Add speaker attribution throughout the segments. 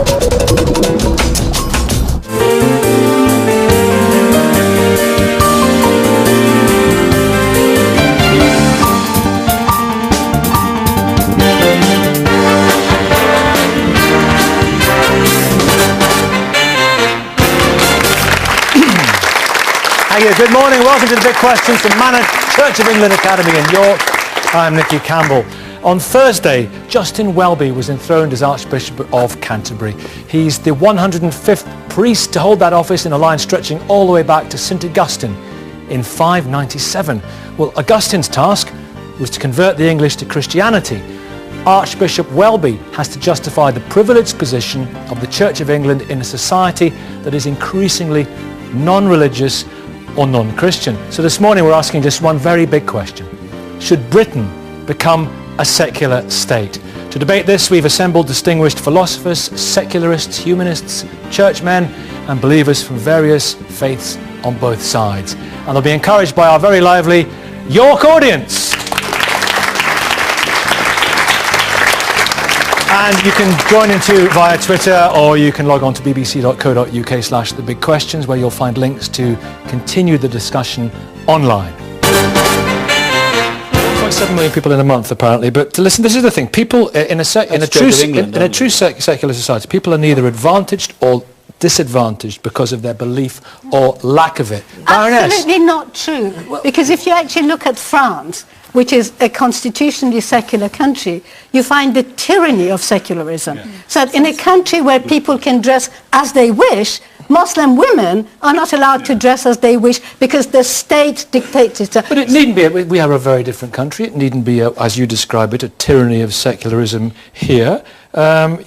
Speaker 1: Good morning, welcome to the Big Questions from Manor Church of England Academy in York. I'm Nicky Campbell. On Thursday, Justin Welby was enthroned as Archbishop of Canterbury. He's the 105th priest to hold that office in a line stretching all the way back to St Augustine in 597. Well, Augustine's task was to convert the English to Christianity. Archbishop Welby has to justify the privileged position of the Church of England in a society that is increasingly non-religious or non-Christian. So this morning we're asking just one very big question. Should Britain become a secular state? To debate this, we've assembled distinguished philosophers, secularists, humanists, churchmen and believers from various faiths on both sides. And they'll be encouraged by our very lively York audience. And you can join into via Twitter, or you can log on to bbc.co.uk/thebigquestions, where you'll find links to continue the discussion online. 1.7 million people in a month, apparently. But listen, this is the thing: people in a true secular society, people are neither advantaged or disadvantaged because of their belief or lack of it.
Speaker 2: Absolutely not true. Because if you actually look at France, which is a constitutionally secular country, you find the tyranny of secularism. Yeah. So in a country where people can dress as they wish, Muslim women are not allowed to dress as they wish because the state dictates it.
Speaker 1: But it needn't be. We are a very different country. It needn't be, as you describe it, a tyranny of secularism here.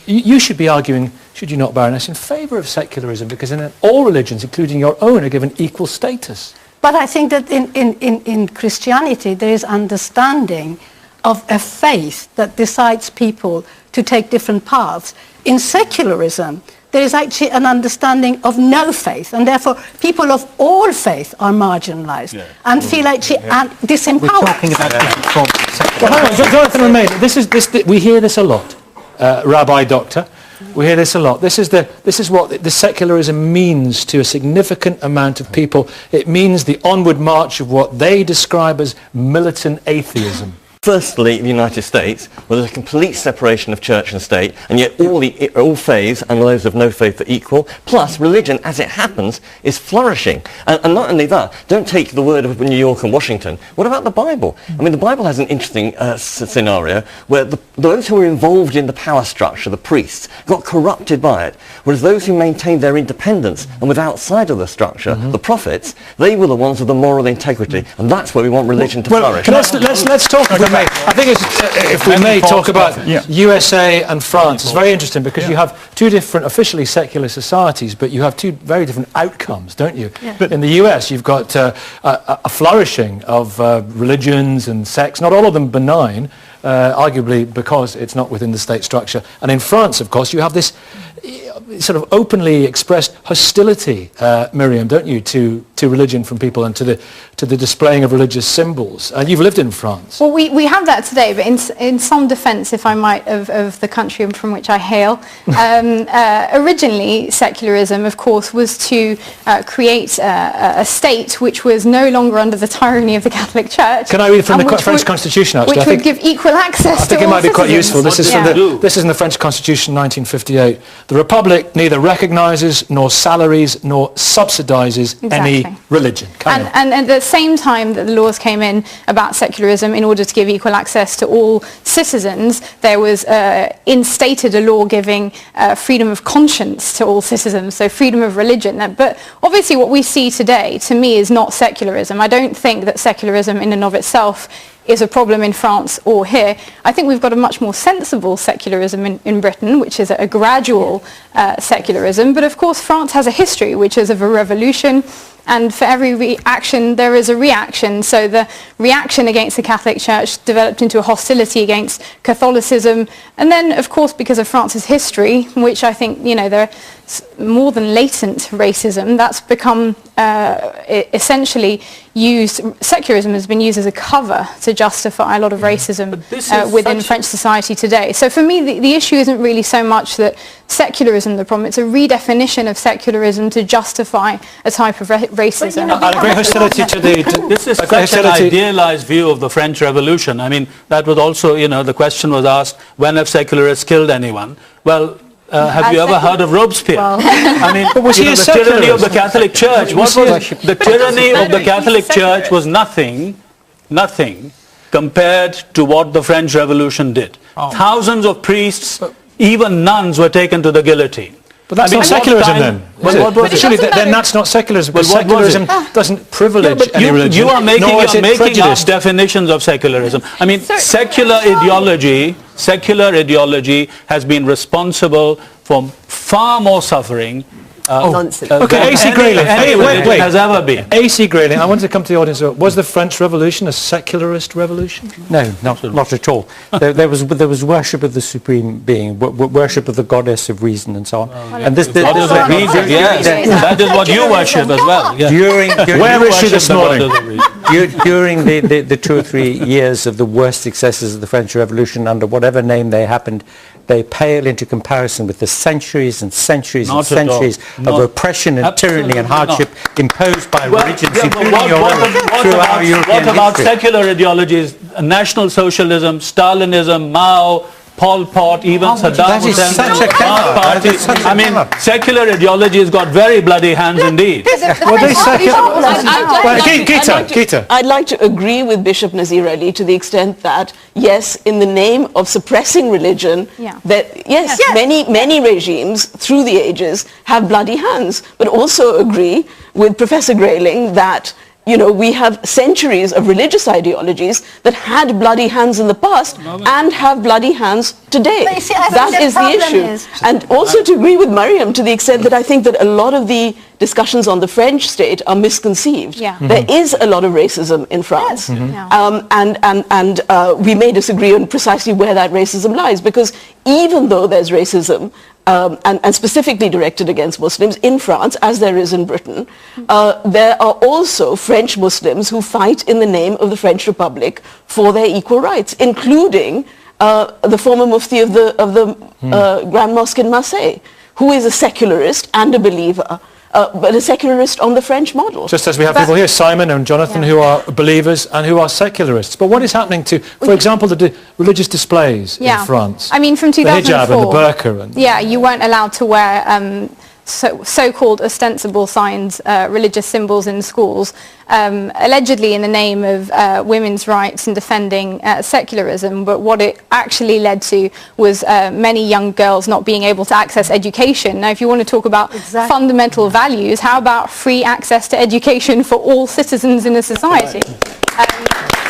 Speaker 1: You should be arguing, should you not, Baroness, in favour of secularism, because in all religions, including your own, are given equal status.
Speaker 2: But I think that in Christianity there is understanding of a faith that decides people to take different paths. In secularism, there is actually an understanding of no faith, and therefore people of all faith are marginalised and feel actually disempowered.
Speaker 3: We're talking about different forms of secularism.
Speaker 1: Well, hang on, Jonathan Romain, we hear this a lot, Rabbi Doctor. We hear this a lot. This is what the secularism means to a significant amount of people. It means the onward march of what they describe as militant atheism.
Speaker 4: Firstly, the United States, where there's a complete separation of church and state, and yet all faiths and those of no faith are equal. Plus, religion, as it happens, is flourishing. And not only that, don't take the word of New York and Washington. What about the Bible? I mean, the Bible has an interesting scenario where those who were involved in the power structure, the priests, got corrupted by it, whereas those who maintained their independence and were outside of the structure, the prophets, they were the ones with the moral integrity, and that's where we want religion to flourish.
Speaker 1: Let's talk about. I think if we may talk about USA and France, it's very interesting because you have two different officially secular societies, but you have two very different outcomes, don't you? Yeah. In the US, you've got a flourishing of religions and sects, not all of them benign, arguably because it's not within the state structure. And in France, of course, you have this sort of openly expressed hostility, Miriam, don't you, to religion from people and to the displaying of religious symbols. And you've lived in France.
Speaker 5: Well, we have that today, but in some defence, if I might, of the country from which I hail, originally secularism, of course, was to create a state which was no longer under the tyranny of the Catholic Church.
Speaker 1: Can I read from the French Constitution, actually?
Speaker 5: Which would give equal access to all citizens.
Speaker 1: I think it might be quite useful. This is in the French Constitution, 1958. The Republic neither recognises nor salaries nor subsidises any religion.
Speaker 5: And at the same time that the laws came in about secularism, in order to give equal access to all citizens, there was instated a law giving freedom of conscience to all citizens, so freedom of religion. But obviously what we see today, to me, is not secularism. I don't think that secularism in and of itself is a problem in France or here. I think we've got a much more sensible secularism in Britain, which is a gradual secularism. But of course, France has a history, which is of a revolution. And for every reaction, there is a reaction. So the reaction against the Catholic Church developed into a hostility against Catholicism. And then, of course, because of France's history, which I think, more than latent racism. That's become essentially used, secularism has been used as a cover to justify a lot of racism within French society today. So for me, the issue isn't really so much that secularism the problem, it's a redefinition of secularism to justify a type of racism.
Speaker 1: Great hostility to the...
Speaker 3: This is such an idealized view of the French Revolution. I mean, that was also, the question was asked, when have secularists killed anyone? Well, have you ever heard of Robespierre?
Speaker 2: Well,
Speaker 3: I mean, the tyranny of the Catholic Church. What was the tyranny of the Catholic Church was nothing compared to what the French Revolution did. Thousands of priests, even nuns, were taken to the guillotine.
Speaker 1: But that's not secularism then.
Speaker 3: Well, what was it?
Speaker 1: Surely then that's not secularism. Well, secularism doesn't privilege any religion.
Speaker 3: You are making
Speaker 1: prejudice.
Speaker 3: up definitions of secularism. I mean, secular ideology has been responsible for far more suffering
Speaker 6: Nonsense.
Speaker 1: Okay, A.C. Grayling.
Speaker 3: Wait. Has ever been.
Speaker 1: A.C. Grayling, I wanted to come to the audience. Was the French Revolution a secularist revolution?
Speaker 7: No, not at all. There was worship of the supreme being, worship of the goddess of reason, and so on.
Speaker 3: And that is what you worship as well. Yeah.
Speaker 7: Where
Speaker 1: is she this morning?
Speaker 7: During the 2 or 3 years of the worst successes of the French Revolution, under whatever name they happened, they pale into comparison with the centuries and centuries and centuries of oppression and tyranny and hardship imposed by religions, including your own, throughout European
Speaker 3: What about
Speaker 7: history.
Speaker 3: secular ideologies? National Socialism, Stalinism, Mao, Pol Pot, even Saddam Hussein, Party. I mean, secular ideology has got very bloody hands indeed.
Speaker 1: Were they Gita.
Speaker 6: I'd like to agree with Bishop Nazir Ali to the extent that, yes, in the name of suppressing religion, many regimes through the ages have bloody hands, but also agree with Professor Grayling that we have centuries of religious ideologies that had bloody hands in the past and have bloody hands today.
Speaker 2: But you see, I think
Speaker 6: that is the issue. And also to agree with Mariam to the extent that I think that a lot of the discussions on the French state are misconceived.
Speaker 5: Yeah.
Speaker 6: There is a lot of racism in France. And we may disagree on precisely where that racism lies, because even though there's racism, and specifically directed against Muslims in France, as there is in Britain, there are also French Muslims who fight in the name of the French Republic for their equal rights, including the former Mufti of the Grand Mosque in Marseille, who is a secularist and a believer, but a secularist on the French model.
Speaker 1: Just as we have people here, Simon and Jonathan, who are believers and who are secularists. But what is happening to, for example, the religious displays in France?
Speaker 5: I mean, from 2004...
Speaker 1: The hijab and the burqa. And
Speaker 5: you weren't allowed to wear so-called ostensible signs, religious symbols in schools, allegedly in the name of women's rights and defending secularism, but what it actually led to was many young girls not being able to access education. Now, if you want to talk about fundamental values, how about free access to education for all citizens in a society?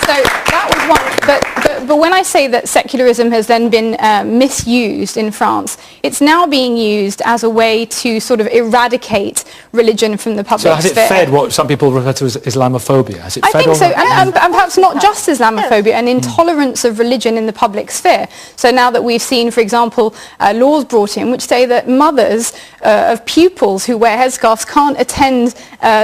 Speaker 5: So that was one, but when I say that secularism has then been misused in France, it's now being used as a way to sort of eradicate religion from the public sphere.
Speaker 1: So has it fed what some people refer to as Islamophobia? Has it fed
Speaker 5: I think so, and perhaps not just Islamophobia, an intolerance of religion in the public sphere. So now that we've seen, for example, laws brought in which say that mothers of pupils who wear headscarves can't attend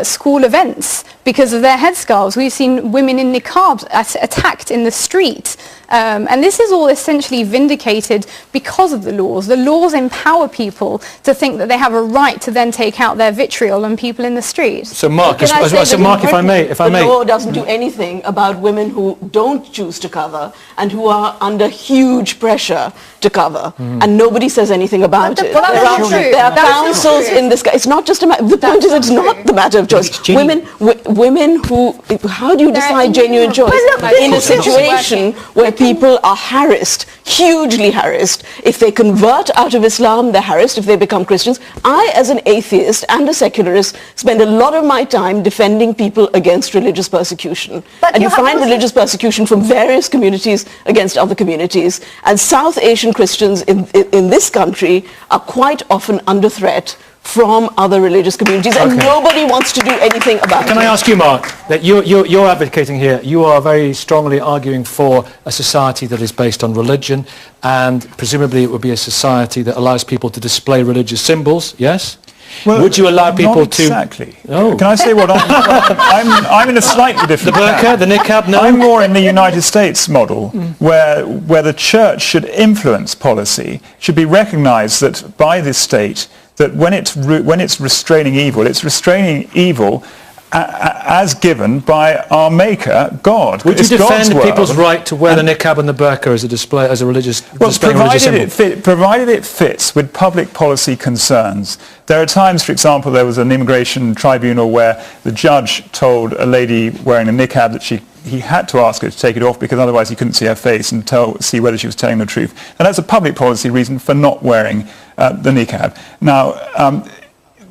Speaker 5: school events because of their headscarves. We've seen women in niqabs attacked in the street. And this is all essentially vindicated because of the laws. The laws empower people to think that they have a right to then take out their vitriol on people in the street.
Speaker 1: So Mark, if I may...
Speaker 6: The law doesn't do anything about women who don't choose to cover and who are under huge pressure to cover. And nobody says anything about it. There are councils in this... It's not just a matter... The point is it's not the matter of choice. Women who... How do you decide genuine choice? In a situation where people are harassed, hugely harassed. If they convert out of Islam, they're harassed. If they become Christians, I, as an atheist and a secularist, spend a lot of my time defending people against religious persecution. And you find religious persecution from various communities against other communities. And South Asian Christians in this country are quite often under threat from other religious communities, and nobody wants to do anything about it.
Speaker 1: Can I ask you, Mark, that you're advocating here, you are very strongly arguing for a society that is based on religion religion, and presumably it would be a society that allows people to display religious symbols, yes?
Speaker 8: Well,
Speaker 1: would you allow people
Speaker 8: not exactly.
Speaker 1: to... Oh.
Speaker 8: Can I say what I'm in a slightly different...
Speaker 1: The burqa, the niqab, no?
Speaker 8: I'm more in the United States model, where the church should influence policy, should be recognized that by the state, that when it's restraining evil, it's restraining evil as given by our Maker, God.
Speaker 1: Would you defend people's right to wear the niqab and the burqa as a display, as a religious,
Speaker 8: provided it fits with public policy concerns? There are times, for example, there was an immigration tribunal where the judge told a lady wearing a niqab that he had to ask her to take it off because otherwise he couldn't see her face and see whether she was telling the truth. And that's a public policy reason for not wearing the niqab. Now,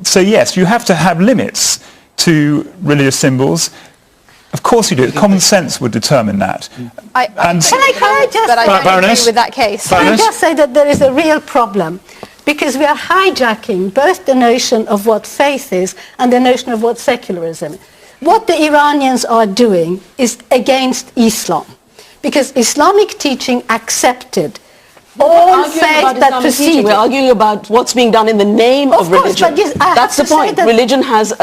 Speaker 8: so yes, you have to have limits to religious symbols. Of course you do. Common sense would determine that.
Speaker 2: Can I just
Speaker 5: agree with that case.
Speaker 2: Can I just say that there is a real problem, because we are hijacking both the notion of what faith is and the notion of what secularism is. What the Iranians are doing is against Islam, because Islamic teaching accepted all faith that preceded.
Speaker 6: We're arguing about what's being done in the name of religion. But yes, that's the point. Religion has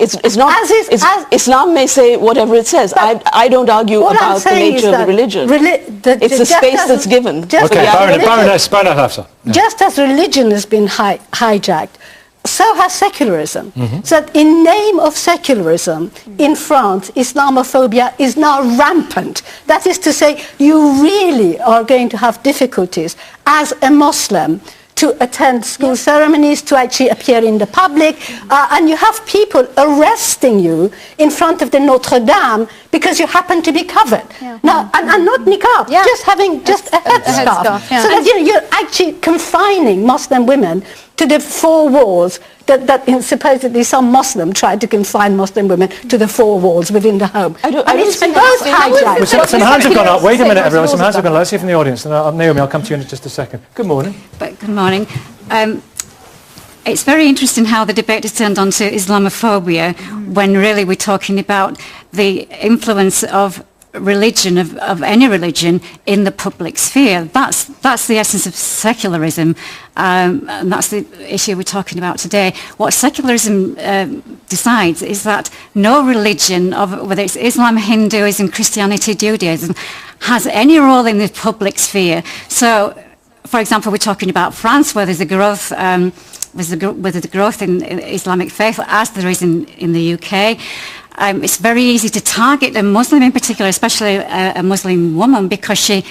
Speaker 6: it's not. Islam may say whatever it says. I don't argue about the nature of the religion. It's the space that's given.
Speaker 1: Okay, Baroness Hafsa.
Speaker 2: Just as religion has been hijacked, so has secularism. So that in name of secularism, in France, Islamophobia is now rampant. That is to say, you really are going to have difficulties as a Muslim to attend school ceremonies, to actually appear in the public, and you have people arresting you in front of the Notre Dame because you happen to be covered. Now, and not niqab, just having just a headscarf. So that you're actually confining Muslim women to the four walls that supposedly some Muslim tried to confine Muslim women to the four walls within the home. It's both hijacked.
Speaker 1: Some hands have gone up. Wait a minute, everyone. Some hands have gone up. Let's see from the audience. And Naomi, I'll come to you in just a second. Good morning.
Speaker 9: Good morning. It's very interesting how the debate has turned on to Islamophobia when really we're talking about the influence of religion, of any religion, in the public sphere. That's the essence of secularism, and that's the issue we're talking about today. What secularism decides is that no religion, whether it's Islam, Hinduism, Christianity, Judaism, has any role in the public sphere. So, for example, we're talking about France, where there's a growth, with the growth in Islamic faith, as there is in the UK. It's very easy to target a Muslim in particular, especially a Muslim woman, because she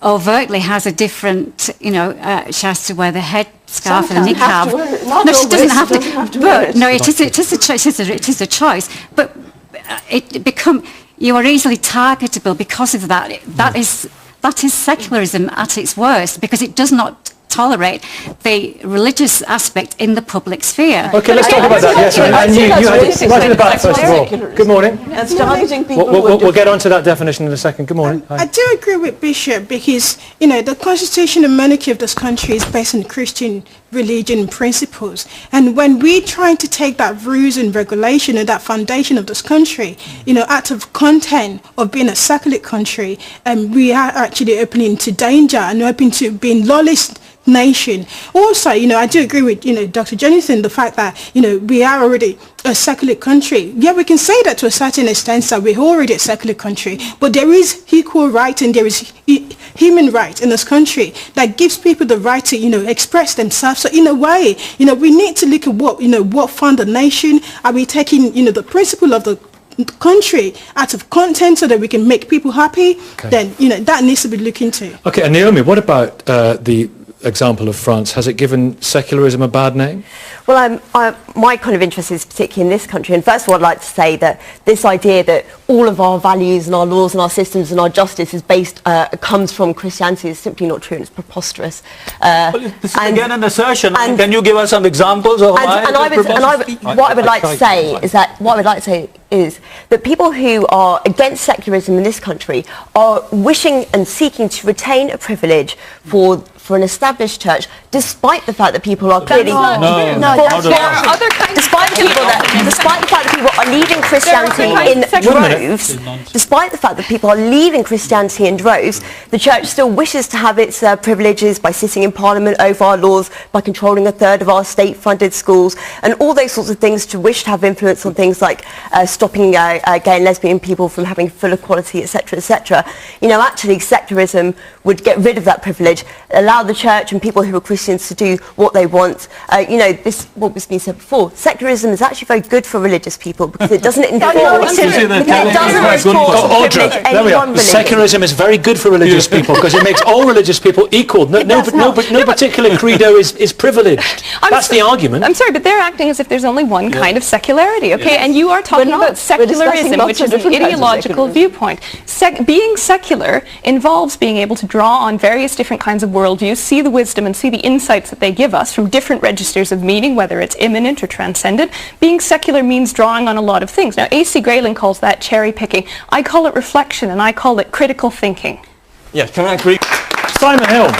Speaker 9: overtly has a different, she has to wear the headscarf and the niqab. No, she doesn't have to. But no, it is a choice. But you are easily targetable because of that. That is secularism at its worst, because it does not tolerate the religious aspect in the public sphere.
Speaker 1: Okay, let's talk about that. Yes, and you right in the back first of all. Good morning. We'll get on to that definition in a second. Good morning.
Speaker 10: I do agree with Bishop, because the constitution and monarchy of this country is based on Christian religion principles, and when we're trying to take that rules and regulation and that foundation of this country, out of content of being a secular country, we are actually opening to danger and open to being lawless nation. Also, I do agree with Dr. Jonathan, the fact that we are already a secular country. Yeah, we can say that to a certain extent, that we're already a secular country, but there is equal right and there is human right in this country that gives people the right to express themselves. So in a way, we need to look at what fund the nation. Are we taking the principle of the country out of content so that we can make people happy? Okay. Then that needs to be looked into.
Speaker 1: Okay, and Naomi, what about the example of France? Has it given secularism a bad name?
Speaker 11: Well, my kind of interest is particularly in this country, and first of all I'd like to say that this idea that all of our values and our laws and our systems and our justice is comes from Christianity is simply not true, and it's preposterous.
Speaker 3: Well, this is again an assertion. Can you give us some examples of why?
Speaker 11: What I would like to say is that people who are against secularism in this country are wishing and seeking to retain a privilege for for an established church, despite the fact that people are clearly...
Speaker 5: Despite
Speaker 11: the fact that people are leaving Christianity in droves, despite the fact that people are leaving Christianity in droves, the church still wishes to have its privileges by sitting in Parliament over our laws, by controlling a third of our state-funded schools, and all those sorts of things, to wish to have influence on things like stopping gay and lesbian people from having full equality, etc., etc. You know, actually, secularism would get rid of that privilege, allow the church and people who are Christians to do what they want. You know, this, what was being said before, secularism is actually very good for religious people because it doesn't enforce...
Speaker 1: Secularism is very good for religious people because it makes all religious people equal. No particular credo is privileged. That's the argument.
Speaker 12: I'm sorry, but they're acting as if there's only one kind of secularity, okay? And you are talking about secularism, which is an ideological viewpoint. Being secular involves being able to draw on various different kinds of worldviews, see the wisdom and see the insights that they give us from different registers of meaning, whether it's immanent or transcendent. Being secular means drawing on a lot of things. Now, A.C. Grayling calls that cherry picking. I call it reflection, and I call it critical thinking.
Speaker 4: Yeah, can I agree?
Speaker 1: Simon Hill,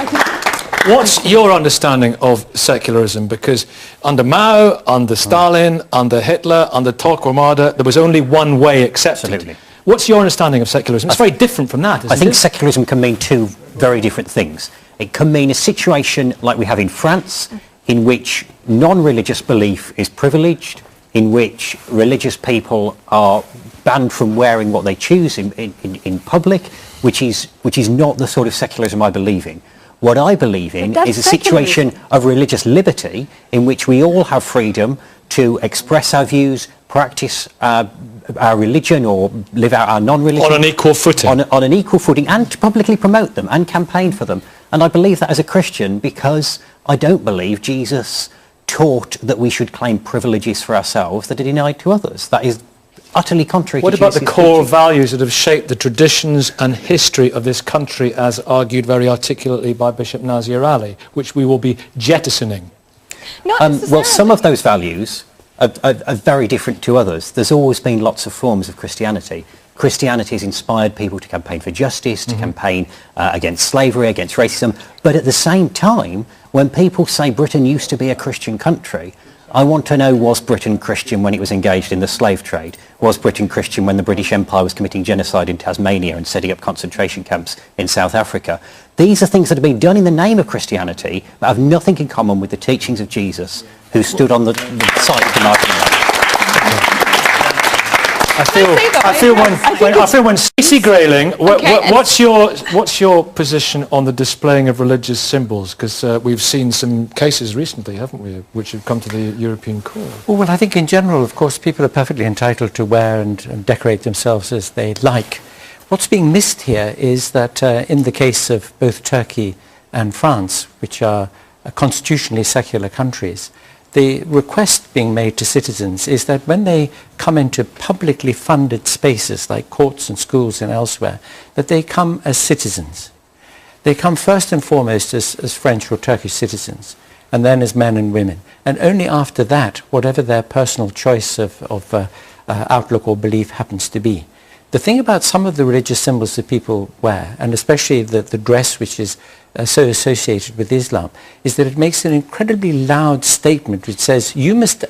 Speaker 1: what's your understanding of secularism? Because under Mao, under Stalin, under Hitler, under Torquemada, there was only one way accepted.
Speaker 13: Absolutely.
Speaker 1: What's your understanding of secularism? It's very different from that, isn't it?
Speaker 13: I think secularism can mean two very different things. It can mean a situation like we have in France, in which non-religious belief is privileged, in which religious people are banned from wearing what they choose in public, which is not the sort of secularism I believe in. What I believe in is a situation of religious liberty in which we all have freedom to express our views, practice our religion or live out our non-religion.
Speaker 1: On an equal footing.
Speaker 13: On an equal footing, and to publicly promote them and campaign for them. And I believe that as a Christian because I don't believe Jesus taught that we should claim privileges for ourselves that are denied to others. That is utterly contrary
Speaker 1: What
Speaker 13: to
Speaker 1: about
Speaker 13: Jesus'
Speaker 1: the core
Speaker 13: teaching.
Speaker 1: values that have shaped the traditions and history of this country, as argued very articulately by Bishop Nazir Ali, which we will be jettisoning?
Speaker 13: Well, some of those values are very different to others. There's always been lots of forms of Christianity. Christianity has inspired people to campaign for justice, to campaign against slavery, against racism. But at the same time, when people say Britain used to be a Christian country, I want to know, was Britain Christian when it was engaged in the slave trade? Was Britain Christian when the British Empire was committing genocide in Tasmania and setting up concentration camps in South Africa? These are things that have been done in the name of Christianity that have nothing in common with the teachings of Jesus, who stood on the side of the knife.
Speaker 1: I feel when A.C. Grayling, what's your position on the displaying of religious symbols? Because we've seen some cases recently, haven't we, which have come to the European Court.
Speaker 7: Well, I think in general, of course, people are perfectly entitled to wear and decorate themselves as they like. What's being missed here is that in the case of both Turkey and France, which are constitutionally secular countries, the request being made to citizens is that when they come into publicly funded spaces like courts and schools and elsewhere, that they come as citizens. They come first and foremost as French or Turkish citizens, and then as men and women. And only after that, whatever their personal choice of outlook or belief happens to be. The thing about some of the religious symbols that people wear, and especially the dress which is so associated with Islam, is that it makes an incredibly loud statement which says, you must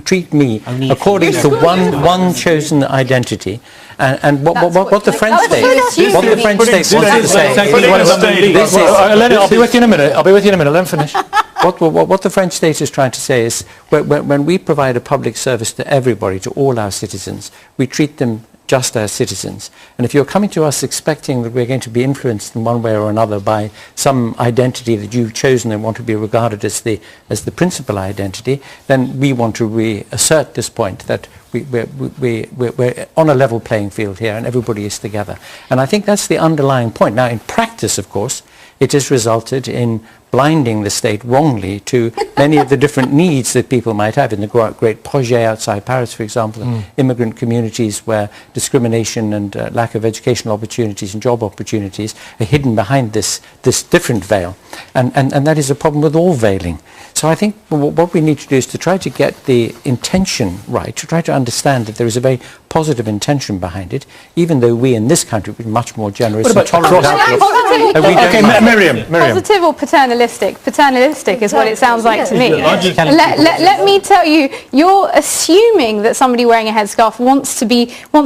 Speaker 7: treat me according to one chosen identity. And what the French state wants to say...
Speaker 1: I'll be with you in a minute. Let him finish.
Speaker 7: What the French state is trying to say is, when we provide a public service to everybody, to all our citizens, we treat them just as citizens. And if you're coming to us expecting that we're going to be influenced in one way or another by some identity that you've chosen and want to be regarded as the principal identity, then we want to reassert this point that we're on a level playing field here and everybody is together. And I think that's the underlying point. Now, in practice, of course, it has resulted in blinding the state wrongly to many of the different needs that people might have. In the great projet outside Paris, for example, immigrant communities where discrimination and lack of educational opportunities and job opportunities are hidden behind this different veil. And that is a problem with all veiling. So I think what we need to do is to try to get the intention right, to try to understand that there is a very positive intention behind it, even though we in this country are much more generous and tolerant.
Speaker 1: Okay, Miriam.
Speaker 5: Positive or paternalistic paternalistic is what it sounds like to me. Let me tell you, you're assuming that somebody wearing a headscarf wants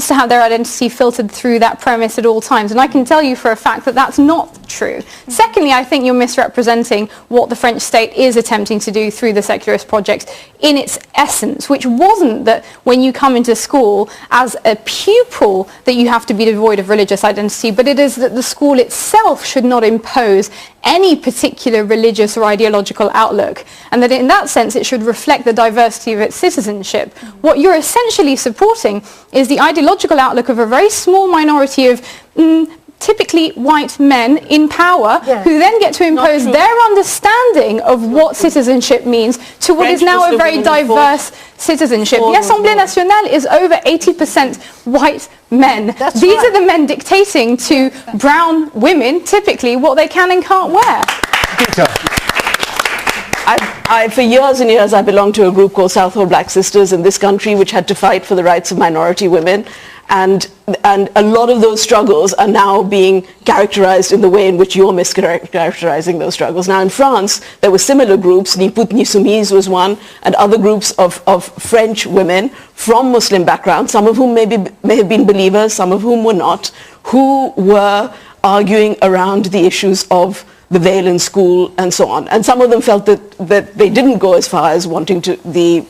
Speaker 5: to have their identity filtered through that premise at all times, and I can tell you for a fact that that's not true. Secondly, I think you're misrepresenting what the French state is attempting to do through the secularist project in its essence, which wasn't that when you come into school as a pupil that you have to be devoid of religious identity, but it is that the school itself should not impose any particular religious or ideological outlook, and that in that sense it should reflect the diversity of its citizenship. What you're essentially supporting is the ideological outlook of a very small minority of typically white men in power, who then get to impose their understanding of what citizenship means to what is now a very diverse citizenship. The Assemblée Nationale is over 80% white men. These are the men dictating to brown women, typically, what they can and can't wear.
Speaker 6: For years and years, I belonged to a group called Southall Black Sisters in this country, which had to fight for the rights of minority women. And a lot of those struggles are now being characterized in the way in which you're mischaracterizing those struggles. Now in France, there were similar groups, Ni Put Ni Soumise was one, and other groups of French women from Muslim backgrounds, some of whom may have been believers, some of whom were not, who were arguing around the issues of the veil in school and so on. And some of them felt that they didn't go as far as wanting to the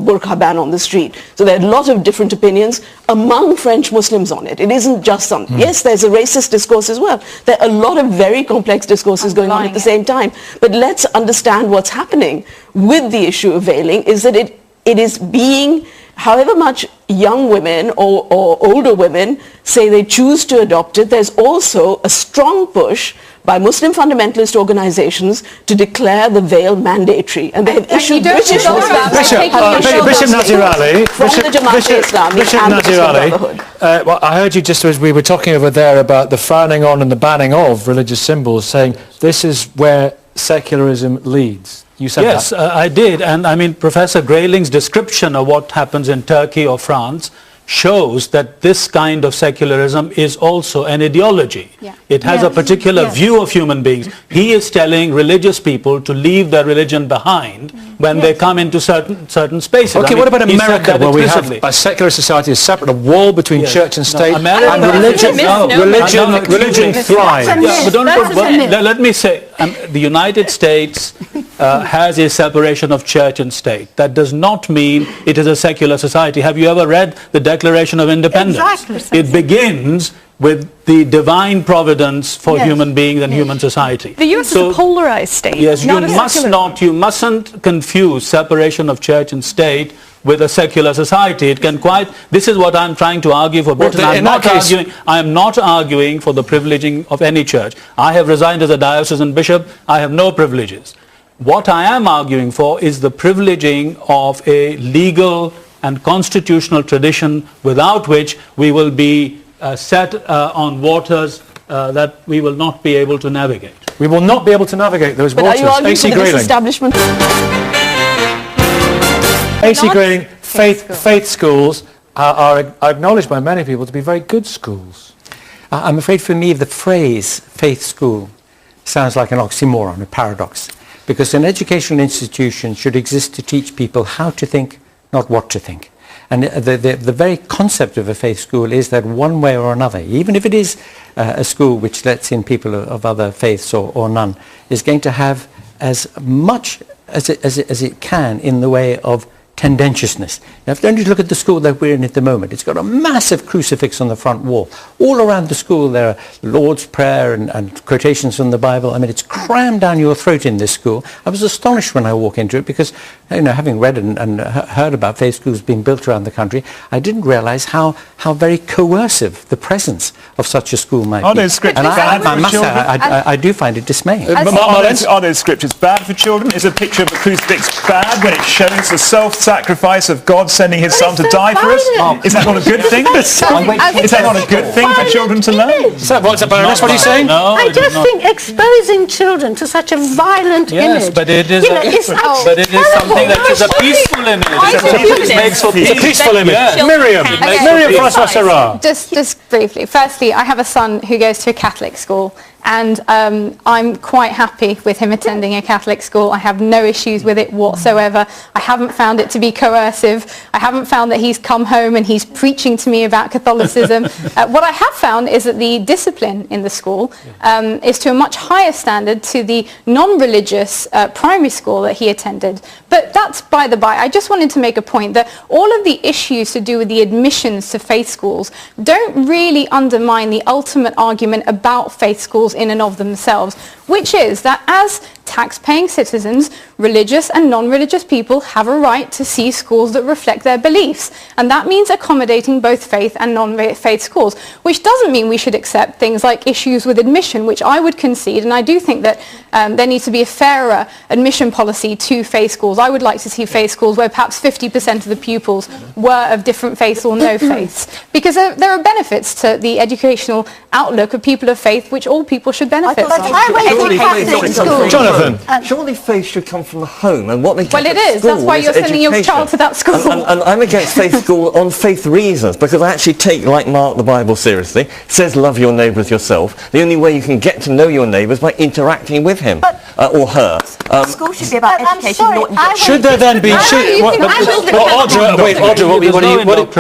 Speaker 6: burqa ban on the street. So there are a lot of different opinions among French Muslims on it. It isn't just some, yes, there's a racist discourse as well. There are a lot of very complex discourses going on at the same time. But let's understand what's happening with the issue of veiling is that it is being, however much young women or older women say they choose to adopt it, there's also a strong push by Muslim fundamentalist organizations to declare the veil mandatory. And they have issued Bishop
Speaker 1: Nazir Ali, well, I heard you just as we were talking over there about the frowning on and the banning of religious symbols, saying this is where secularism leads. You said
Speaker 3: yes,
Speaker 1: that.
Speaker 3: I did. And I mean, Professor Grayling's description of what happens in Turkey or France shows that this kind of secularism is also an ideology. It has a particular view of human beings. He is telling religious people to leave their religion behind when they come into certain spaces.
Speaker 1: Okay, what about America, where we have a secular society is separate, a wall between church and state, and religion thrives.
Speaker 3: Let me say, the United States has a separation of church and state. That does not mean it is a secular society. Have you ever read the Declaration of Independence?
Speaker 2: Exactly.
Speaker 3: It begins with the divine providence for human beings and human society.
Speaker 12: The US is a polarized state.
Speaker 3: Yes, you mustn't confuse separation of church and state with a secular society. It can this is what I'm trying to argue for Britain. I am not arguing for the privileging of any church. I have resigned as a diocesan bishop. I have no privileges. What I am arguing for is the privileging of a legal and constitutional tradition without which we will be set on waters that we will not be able to navigate.
Speaker 1: We will not be able to navigate those waters.
Speaker 6: Are you arguing for the disestablishment?
Speaker 1: AC Grayling, faith schools are acknowledged by many people to be very good schools.
Speaker 7: I'm afraid for me the phrase faith school sounds like an oxymoron, a paradox, because an educational institution should exist to teach people how to think, not what to think. And the very concept of a faith school is that one way or another, even if it is a school which lets in people of other faiths or none, is going to have as much as it can in the way of tendentiousness. Now, if you only look at the school that we're in at the moment, it's got a massive crucifix on the front wall. All around the school there are Lord's Prayer and quotations from the Bible. I mean, it's crammed down your throat in this school. I was astonished when I walked into it because, you know, having read and heard about faith schools being built around the country, I didn't realize how very coercive the presence of such a school might be.
Speaker 8: Are those scriptures bad for children?
Speaker 7: I do find it dismaying.
Speaker 8: Are those scriptures bad for children? Is a picture of a crucifix bad when it shows the self-sacrifice of God sending his son to die for us? Is that not a good thing? Is that not a good thing for children to learn?
Speaker 1: So, what's the Baroness? What are you saying?
Speaker 3: No,
Speaker 2: I just think exposing children to such a violent image.
Speaker 3: But it is something that is a peaceful image.
Speaker 1: It's a peaceful image. Miriam Francois Serra.
Speaker 5: Just briefly. Firstly, I have a son who goes to a Catholic school, and I'm quite happy with him attending a Catholic school. I have no issues with it whatsoever. I haven't found it to be coercive. I haven't found that he's come home and he's preaching to me about Catholicism. What I have found is that the discipline in the school is to a much higher standard to the non-religious primary school that he attended. But that's by the by. I just wanted to make a point that all of the issues to do with the admissions to faith schools don't really undermine the ultimate argument about faith schools in and of themselves, which is that as tax-paying citizens, religious and non-religious people have a right to see schools that reflect their beliefs. And that means accommodating both faith and non-faith schools, which doesn't mean we should accept things like issues with admission, which I would concede, and I do think that there needs to be a fairer admission policy to faith schools. I would like to see faith schools where perhaps 50% of the pupils were of different faiths or no faiths, because there are benefits to the educational outlook of people of faith, which all people should benefit from.
Speaker 1: Jonathan.
Speaker 4: Surely faith should come from the home, and what they get
Speaker 5: Well, it
Speaker 4: at
Speaker 5: is.
Speaker 4: school
Speaker 5: That's why you're sending your
Speaker 4: education.
Speaker 5: child to that school.
Speaker 4: And I'm against faith school on faith reasons, because I actually take, like Mark, the Bible seriously. It says love your neighbour as yourself. The only way you can get to know your neighbour is by interacting with him or her.
Speaker 11: School should be about education, not indoctrination.
Speaker 1: Should there then be...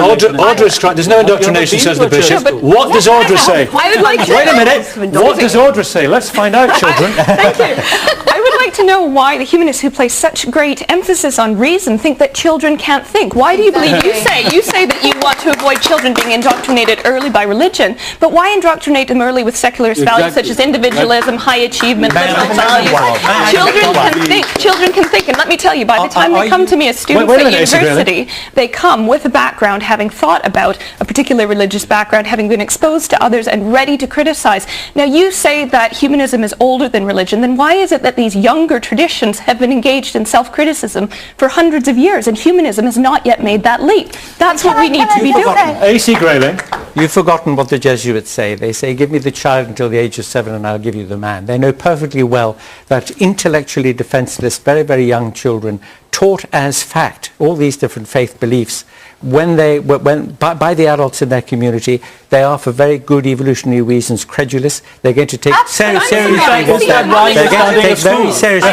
Speaker 1: Audra, there's no indoctrination, says the Bishop. What does Audra say? Wait a minute. What does Audra say? Let's find out, children.
Speaker 12: Thank you. I would like to know why the humanists who place such great emphasis on reason think that children can't think. Why do you believe you say that you want to avoid children being indoctrinated early by religion, but why indoctrinate them early with secularist values such as individualism, high achievement, liberal values? Children can think, and let me tell you, by the time they come to me as students at university, they come with a background having thought about a particular religious background, having been exposed to others and ready to criticize. Now you say that humanism is older than religion, then why is it that these younger traditions have been engaged in self-criticism for hundreds of years and humanism has not yet made that leap? That's what we need to be doing.
Speaker 1: A.C. Grayling.
Speaker 7: You've forgotten what the Jesuits say. They say, give me the child until the age of 7 and I'll give you the man. They know perfectly well that intellectually defenseless, very, very young children taught as fact all these different faith beliefs by the adults in their community, they are for very good evolutionary reasons credulous. They're going to take seriously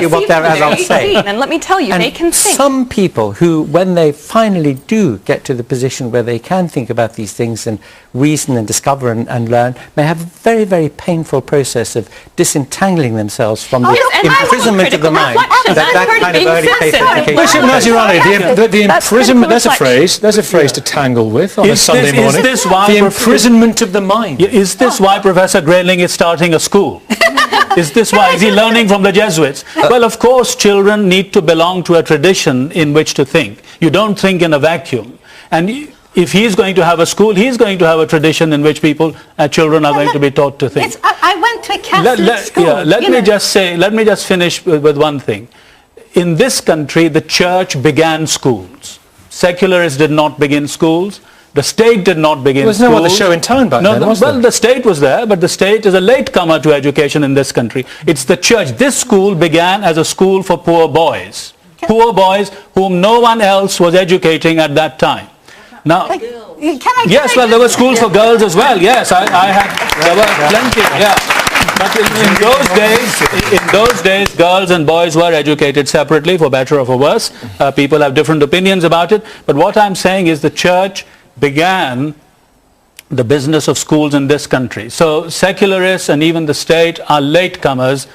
Speaker 7: what their adults say.
Speaker 12: And let me tell you, they can think.
Speaker 7: Some people who, when they finally do get to the position where they can think about these things and reason and discover and learn, may have a very, very painful process of disentangling themselves from the imprisonment of the mind. That kind of early faith education.
Speaker 1: Bishop Nazirani, the imprisonment, there's a phrase to tangle with on a Sunday morning. The imprisonment of the mind.
Speaker 3: Is this why Professor Grayling is starting a school? Is this why? Is he learning from the Jesuits? Well, of course, children need to belong to a tradition in which to think. You don't think in a vacuum. And if he's going to have a school, he's going to have a tradition in which children are going to be taught to think.
Speaker 2: I went to a Catholic school.
Speaker 3: Let me just finish with one thing. In this country, the church began schools. Secularists did not begin schools. The state did not begin schools.
Speaker 1: There was no other show in town back then, was there?
Speaker 3: Well, the state was there, but the state is a latecomer to education in this country. It's the church. This school began as a school for poor boys. Poor boys whom no one else was educating at that time. Now, there were schools for girls as well. Yes, there were plenty. Yeah. But in those days, girls and boys were educated separately, for better or for worse. People have different opinions about it. But what I'm saying is the church began the business of schools in this country. So secularists and even the state are latecomers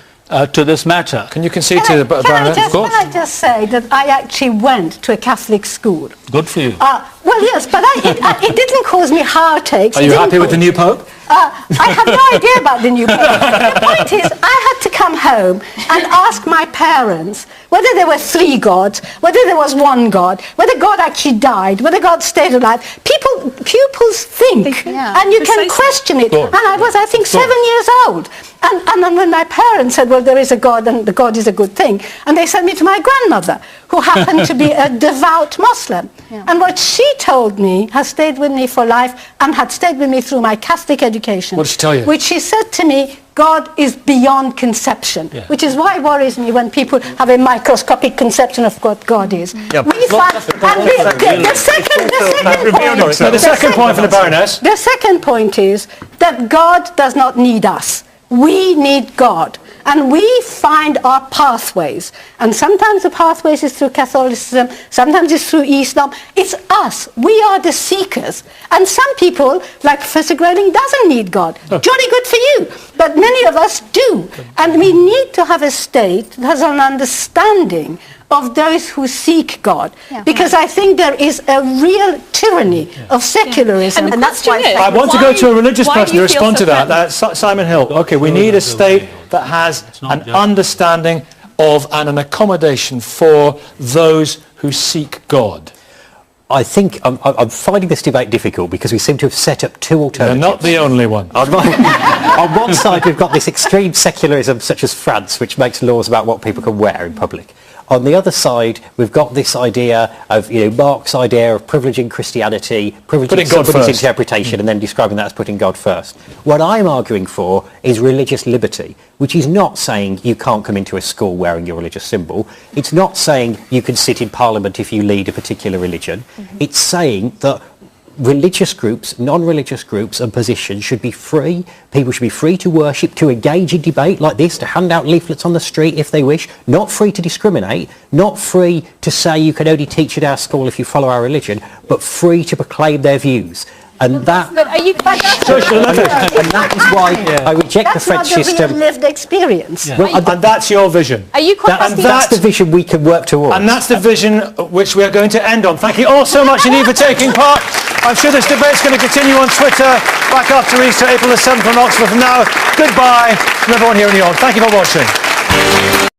Speaker 3: to this matter.
Speaker 1: Can you concede to the Baroness? Of course.
Speaker 2: Can I just say that I actually went to a Catholic school?
Speaker 3: Good for you.
Speaker 2: Well, yes, but it didn't cause me heartaches.
Speaker 1: Are you happy with the new Pope?
Speaker 2: I have no idea about the new Pope. The point is, I had to come home and ask my parents whether there were 3 gods, whether there was 1 God, whether God actually died, whether God stayed alive. Pupils think, and you can question it. And I was, I think, 7 years old. And then when my parents said, well, there is a God and the God is a good thing, and they sent me to my grandmother, who happened to be a devout Muslim. And what she told me has stayed with me for life and had stayed with me through my Catholic education.
Speaker 1: What did she tell you?
Speaker 2: Which she said to me, God is beyond conception, which is why it worries me when people have a microscopic conception of what God is.
Speaker 1: Yeah.
Speaker 2: The second point for the Baroness. The second point is that God does not need us. We need God. And we find our pathways. And sometimes the pathways is through Catholicism, sometimes it's through Islam. It's us. We are the seekers. And some people, like Professor Groening, doesn't need God. Jolly good for you. But many of us do. And we need to have a state that has an understanding of those who seek God. Because I think there is a real tyranny of secularism.
Speaker 12: And that's why
Speaker 1: I want to go to a religious person to respond to that. Simon Hill. Okay, we need a state that has an understanding of and an accommodation for those who seek God.
Speaker 13: I think I'm finding this debate difficult because we seem to have set up two alternatives.
Speaker 1: You're not the only one.
Speaker 13: On one side, we've got this extreme secularism, such as France, which makes laws about what people can wear in public. On the other side, we've got this idea of, Marx's idea of privileging Christianity, privileging somebody's interpretation, and then describing that as putting God first. What I'm arguing for is religious liberty, which is not saying you can't come into a school wearing your religious symbol. It's not saying you can sit in Parliament if you lead a particular religion. It's saying that religious groups, non-religious groups and positions should be free. People should be free to worship, to engage in debate like this, to hand out leaflets on the street if they wish, not free to discriminate, not free to say you can only teach at our school if you follow our religion, but free to proclaim their views. And that, and that is why I reject the French system.
Speaker 2: That's not the real lived experience.
Speaker 1: Well, and that's your vision.
Speaker 5: Are you quite
Speaker 13: that's the vision we can work towards.
Speaker 1: And that's the vision which we are going to end on. Thank you all so much indeed for taking part. I'm sure this debate's going to continue on Twitter back after Easter, April the 7th from Oxford. From now, goodbye from everyone here in New York. Thank you for watching.